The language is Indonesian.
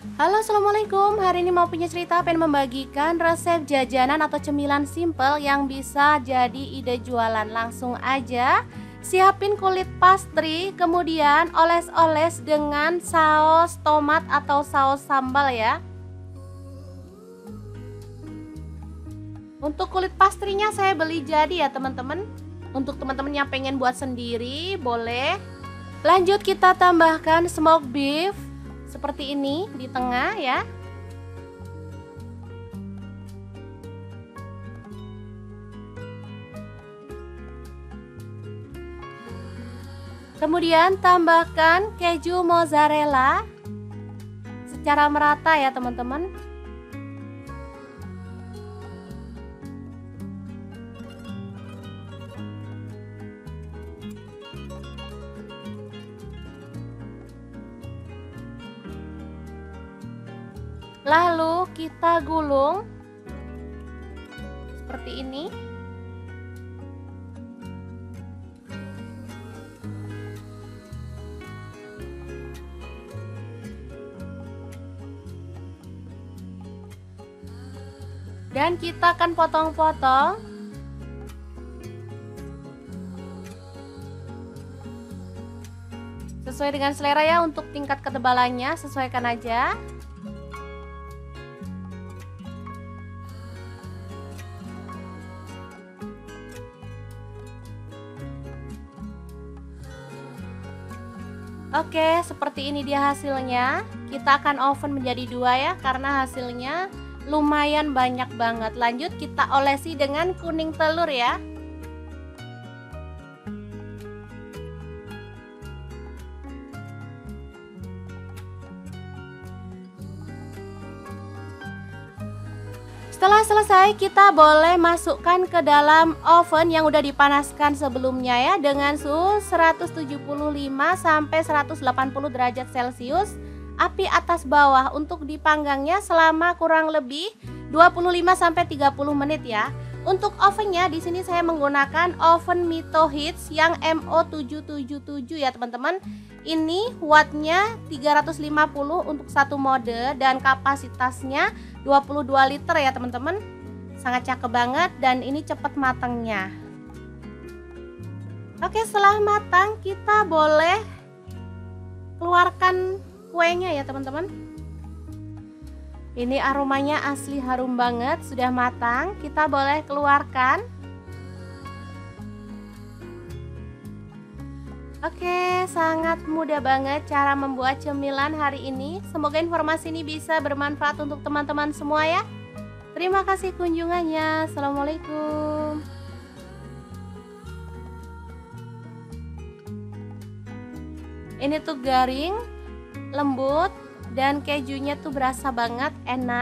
Halo, assalamualaikum. Hari ini mau punya cerita, pengen membagikan resep jajanan atau cemilan simple yang bisa jadi ide jualan. Langsung aja siapin kulit pastry, kemudian oles-oles dengan saus tomat atau saus sambal ya. Untuk kulit pastrinya saya beli jadi ya teman-teman. Untuk teman-teman yang pengen buat sendiri boleh. Lanjut kita tambahkan smoked beef seperti ini di tengah ya. Kemudian tambahkan keju mozzarella secara merata ya teman-teman. Lalu kita gulung seperti ini. Dan kita akan potong-potong. Sesuai dengan selera ya, untuk tingkat ketebalannya sesuaikan aja. Oke, seperti ini dia hasilnya. Kita akan oven menjadi 2 ya, karena hasilnya lumayan banyak banget. Lanjut kita olesi dengan kuning telur ya. Setelah selesai, kita boleh masukkan ke dalam oven yang udah dipanaskan sebelumnya ya, dengan suhu 175 sampai 180 derajat Celcius, api atas bawah, untuk dipanggangnya selama kurang lebih 25 sampai 30 menit ya. Untuk ovennya di sini saya menggunakan oven Mito Hits yang MO777 ya teman-teman. Ini wattnya 350 untuk satu mode dan kapasitasnya 22 liter ya teman-teman. Sangat cakep banget dan ini cepat matangnya. Oke, setelah matang kita boleh keluarkan kuenya ya teman-teman. Ini aromanya asli harum banget, sudah matang. Kita boleh keluarkan. Oke, sangat mudah banget cara membuat cemilan hari ini. Semoga informasi ini bisa bermanfaat untuk teman-teman semua ya. Terima kasih kunjungannya. Assalamualaikum. Ini tuh garing, lembut, dan kejunya tuh berasa banget, enak.